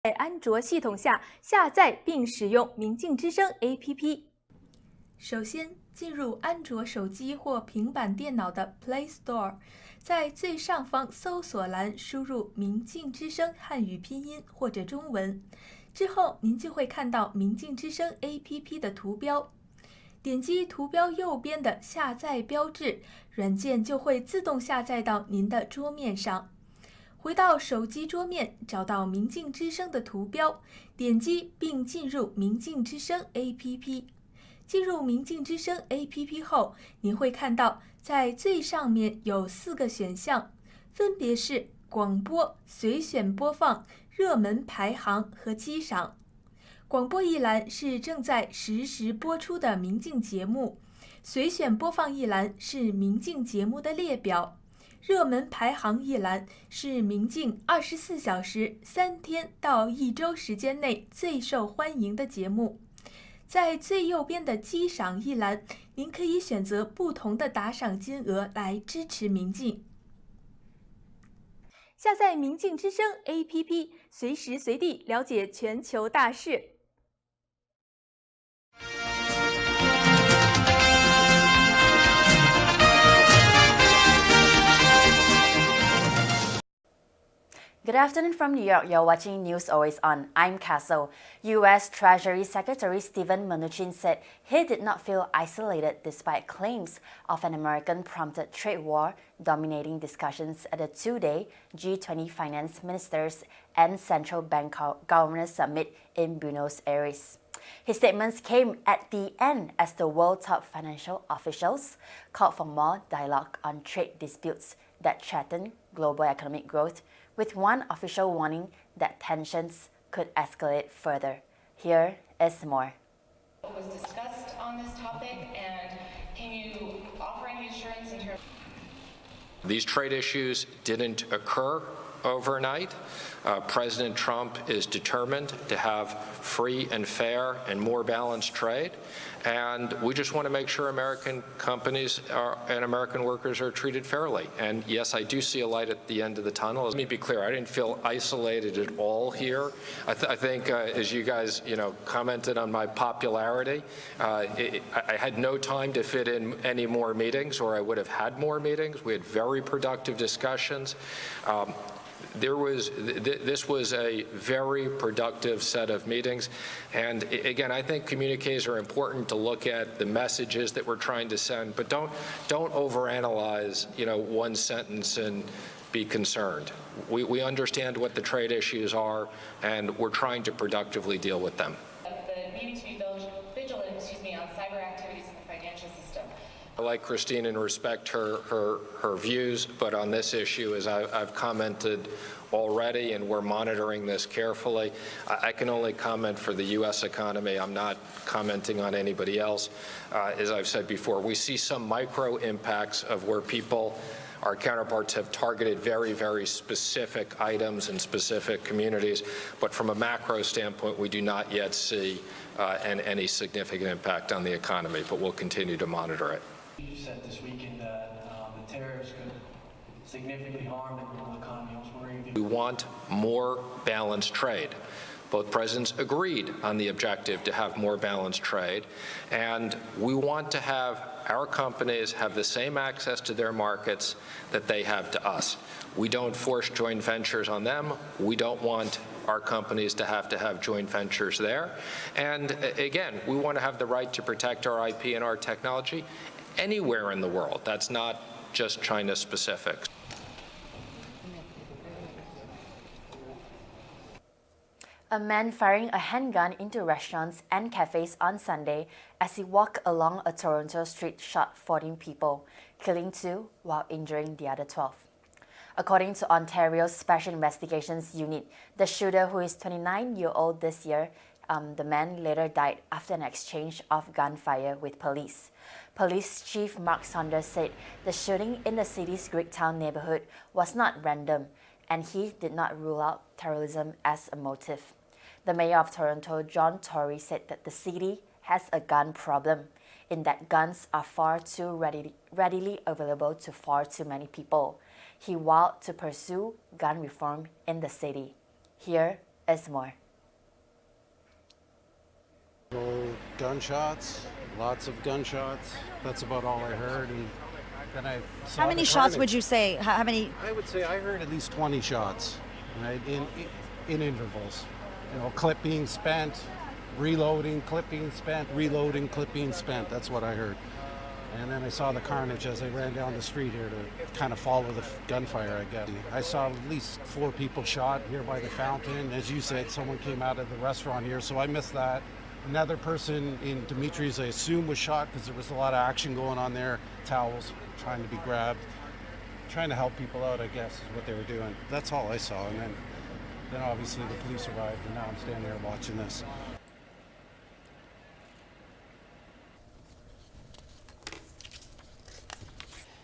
在安卓系统下下载并使用明镜之声 APP。首先，进入安卓手机或平板电脑的 Play Store， 在最上方搜索栏输入"明镜之声"汉语拼音或者中文，之后您就会看到明镜之声 APP 的图标。点击图标右边的下载标志，软件就会自动下载到您的桌面上。回到手机桌面，找到明镜之声的图标，点击并进入明镜之声 APP。进入明镜之声 APP 后，您会看到在最上面有4个选项，分别是广播、随选播放、热门排行和激赏。广播一栏是正在实时播出的明镜节目，随选播放一栏是明镜节目的列表，热门排行一栏是明镜24小时、3天到1周时间内最受欢迎的节目。在最右边的激赏一栏，您可以选择不同的打赏金额来支持明镜。下载明镜之声 APP， 随时随地了解全球大事。Good afternoon from New York. You're watching News Always On. I'm Kessyl. U.S. Treasury Secretary Steven Mnuchin said he did not feel isolated despite claims of an American-prompted trade war dominating discussions at the two-day G20 finance ministers and central bank governors summit in Buenos Aires. His statements came at the end as the world's top financial officials called for more dialogue on trade disputes that threaten global economic growth, with one official warning that tensions could escalate further. Here is more. What was discussed on this topic, and can you offer any assurance in terms? These trade issues didn't occur overnight. President Trump is determined to have free and fair and more balanced trade, and we just want to make sure American companies and American workers are treated fairly. And yes, I do see a light at the end of the tunnel. Let me be clear, I didn't feel isolated at all here. I think as you guys commented on my popularity, I had no time to fit in any more meetings, or I would have had more meetings. We had very productive discussions. This was a very productive set of meetings, and again, I think communiques are important to look at the messages that we're trying to send, but don't overanalyze one sentence and be concerned. We understand what the trade issues are, and we're trying to productively deal with them. The need to be vigilant, on cyber activities in the financial system. I like Christine and respect her views, but on this issue, as I've commented already, and we're monitoring this carefully, I can only comment for the U.S. economy. I'm not commenting on anybody else. As I've said before, we see some micro impacts of where our counterparts have targeted very, very specific items and specific communities, but from a macro standpoint, we do not yet see any significant impact on the economy, but we'll continue to monitor it. You said this weekend that the tariffs could significantly harm the global economy. We want more balanced trade. Both presidents agreed on the objective to have more balanced trade, and we want to have our companies have the same access to their markets that they have to us. We don't force joint ventures on them. We don't want our companies to have joint ventures there. And again, we want to have the right to protect our IP and our technology anywhere in the world. That's not just China specific. A man firing a handgun into restaurants and cafes on Sunday as he walked along a Toronto street shot 14 people, killing 2 while injuring the other 12. According to Ontario's Special Investigations Unit, the shooter, who is 29-year-old this year, the man later died after an exchange of gunfire with police. Police Chief Mark Saunders said the shooting in the city's Greektown neighborhood was not random, and he did not rule out terrorism as a motive. The mayor of Toronto, John Tory, said that the city has a gun problem, in that guns are far too readily available to far too many people. He vowed to pursue gun reform in the city. Here is more. Gunshots, lots of gunshots. That's about all I heard. And then I saw How many shots would you say? How many? I would say I heard at least 20 shots, right, in intervals. You know, clip being spent, reloading, clip being spent, reloading, clip being spent. That's what I heard. And then I saw the carnage as I ran down the street here to kind of follow the gunfire, I guess. I saw at least 4 people shot here by the fountain. As you said, someone came out of the restaurant here, so I missed that. Another person in Dimitri's, I assume, was shot because there was a lot of action going on there. Towels trying to be grabbed. Trying to help people out, I guess, is what they were doing. That's all I saw. And then obviously the police arrived, and now I'm standing there watching this.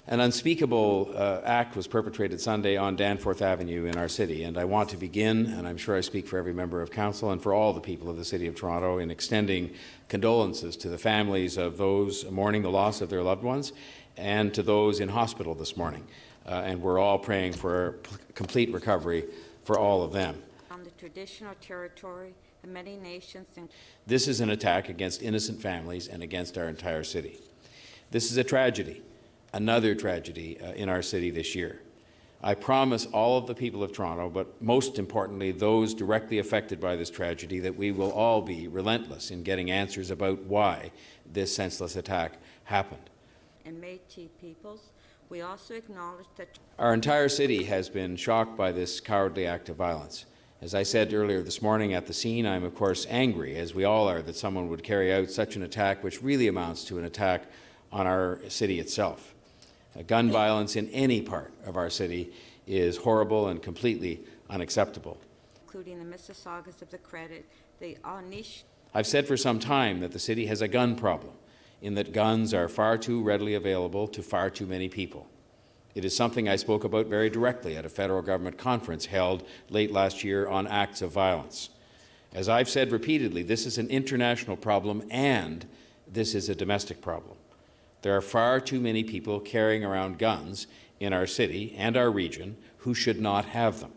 An unspeakable act was perpetrated Sunday on Danforth Avenue in our city, and I want to begin, and I'm sure I speak for every member of council and for all the people of the City of Toronto, in extending condolences to the families of those mourning the loss of their loved ones and to those in hospital this morning. And we're all praying for complete recovery for all of them. On the traditional territory of many nations. This is an attack against innocent families and against our entire city. This is a tragedy. Another tragedy in our city this year. I promise all of the people of Toronto, but most importantly those directly affected by this tragedy, that we will all be relentless in getting answers about why this senseless attack happened. And Métis peoples, we also acknowledge that our entire city has been shocked by this cowardly act of violence. As I said earlier this morning at the scene, I'm of course angry, as we all are, that someone would carry out such an attack, which really amounts to an attack on our city itself. Gun violence in any part of our city is horrible and completely unacceptable. Including the Mississaugas of the Credit, the Anish. I've said for some time that the city has a gun problem, in that guns are far too readily available to far too many people. It is something I spoke about very directly at a federal government conference held late last year on acts of violence. As I've said repeatedly, this is an international problem and this is a domestic problem. There are far too many people carrying around guns in our city and our region who should not have them.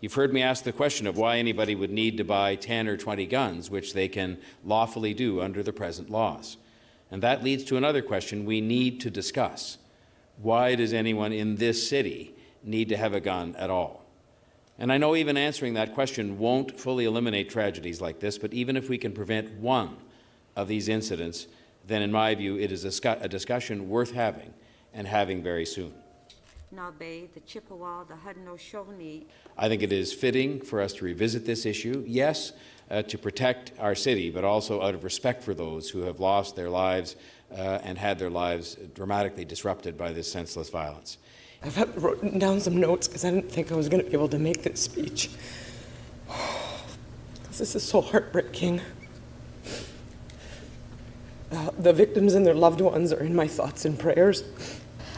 You've heard me ask the question of why anybody would need to buy 10 or 20 guns, which they can lawfully do under the present laws. And that leads to another question we need to discuss. Why does anyone in this city need to have a gun at all? And I know even answering that question won't fully eliminate tragedies like this, but even if we can prevent one of these incidents, then in my view it is a discussion worth having, and having very soon. Nabe, the Chippewa, the Haudenosaunee. I think it is fitting for us to revisit this issue, yes, to protect our city, but also out of respect for those who have lost their lives and had their lives dramatically disrupted by this senseless violence. I've written down some notes because I didn't think I was going to be able to make this speech. This is so heartbreaking. The victims and their loved ones are in my thoughts and prayers.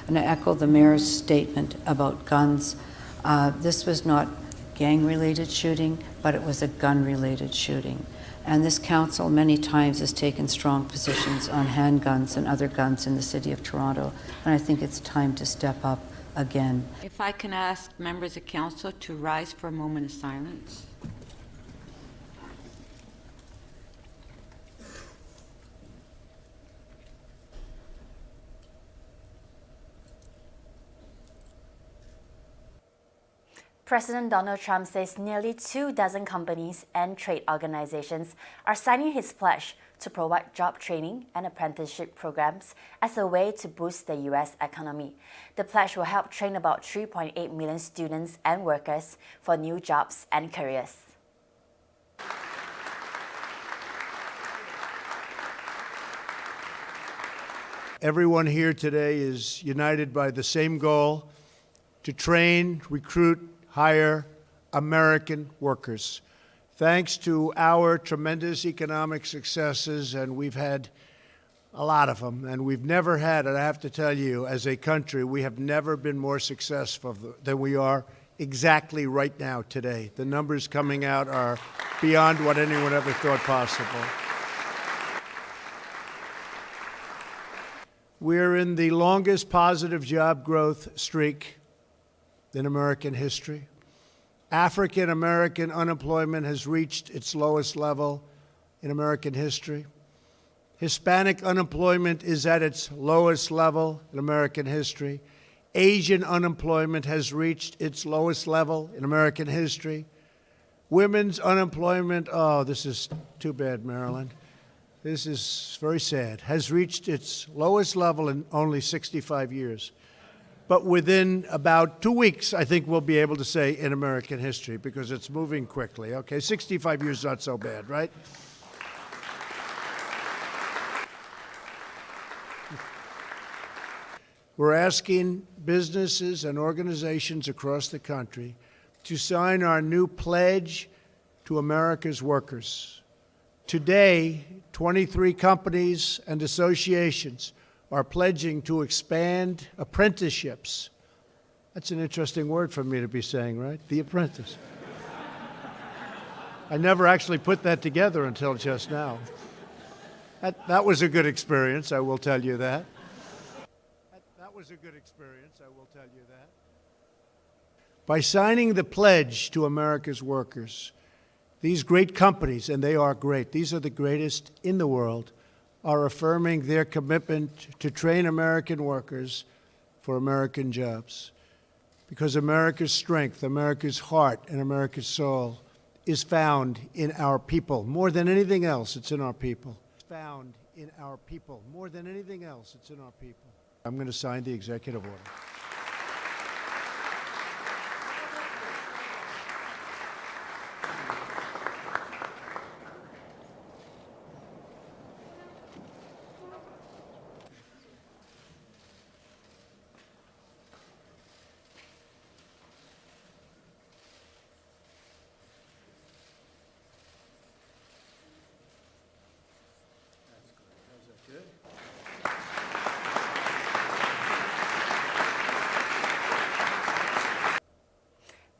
And I echo the mayor's statement about guns. This was not gang-related shooting, but it was a gun-related shooting. And this council many times has taken strong positions on handguns and other guns in the city of Toronto, and I think it's time to step up again. If I can ask members of council to rise for a moment of silence. President Donald Trump says nearly 24 companies and trade organizations are signing his pledge to provide job training and apprenticeship programs as a way to boost the U.S. economy. The pledge will help train about 3.8 million students and workers for new jobs and careers. Everyone here today is united by the same goal: to train, recruit, hire American workers. Thanks to our tremendous economic successes, and we've had a lot of them, and we've never had, and I have to tell you, as a country, we have never been more successful than we are exactly right now today. The numbers coming out are beyond what anyone ever thought possible. We're in the longest positive job growth streak in American history. African American unemployment has reached its lowest level in American history. Hispanic unemployment is at its lowest level in American history. Asian unemployment has reached its lowest level in American history. Women's unemployment, oh, this is too bad, Maryland. This is very sad, has reached its lowest level in only 65 years. But within about 2 weeks, I think we'll be able to say in American history because it's moving quickly. Okay, 65 years not so bad, right? We're asking businesses and organizations across the country to sign our new pledge to America's workers. Today, 23 companies and associations are pledging to expand apprenticeships. That's an interesting word for me to be saying, right? The apprentice. I never actually put that together until just now. That was a good experience, I will tell you that. That was a good experience, I will tell you that. By signing the pledge to America's workers, these great companies, and they are great, these are the greatest in the world, are affirming their commitment to train American workers for American jobs. Because America's strength, America's heart, and America's soul is found in our people. More than anything else, it's in our people. It's found in our people. More than anything else, it's in our people. I'm going to sign the executive order.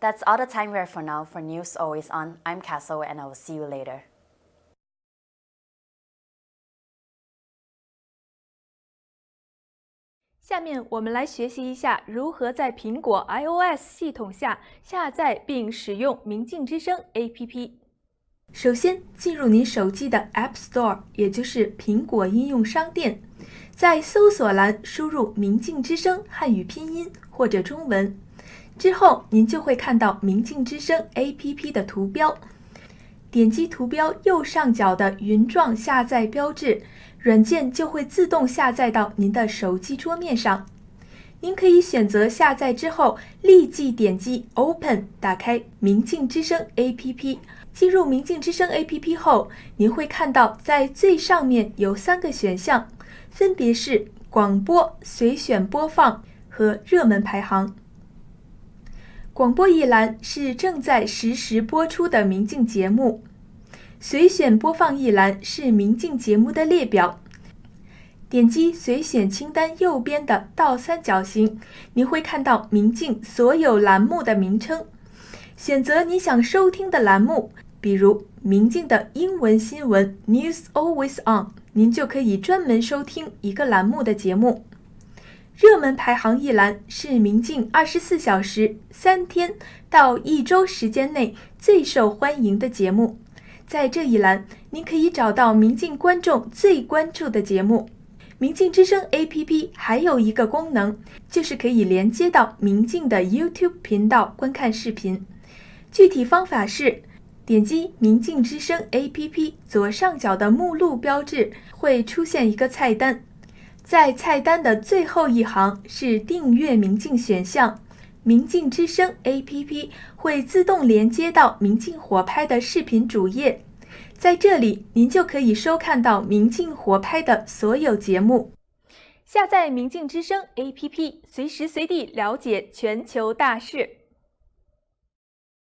That's all the time we have for now. For News Always On, I'm Kessyl, and I will see you later. 下面我们来学习一下如何在苹果 iOS 系统下下载并使用明镜之声 APP。首先，进入您手机的 App Store， 也就是苹果应用商店，在搜索栏输入明镜之声汉语拼音或者中文。之后您就会看到明镜之声 APP 的图标，点击图标右上角的云状下载标志，软件就会自动下载到您的手机桌面上。您可以选择下载之后立即点击 Open 打开明镜之声 APP。进入明镜之声 APP 后，您会看到在最上面有3个选项，分别是广播、随选播放和热门排行。广播一栏是正在实时播出的明镜节目，随选播放一栏是明镜节目的列表。点击随选清单右边的倒三角形，你会看到明镜所有栏目的名称。选择你想收听的栏目，比如明镜的英文新闻 News Always On， 您就可以专门收听一个栏目的节目。热门排行一栏是明镜24小时、3天到1周时间内最受欢迎的节目。在这一栏，您可以找到明镜观众最关注的节目。明镜之声 APP 还有一个功能，就是可以连接到明镜的 YouTube 频道观看视频。具体方法是，点击明镜之声 APP 左上角的目录标志，会出现一个菜单。在菜单的最后一行是订阅明镜选项，明镜之声 APP 会自动连接到明镜火拍的视频主页，在这里您就可以收看到明镜火拍的所有节目。下载明镜之声 APP， 随时随地了解全球大事。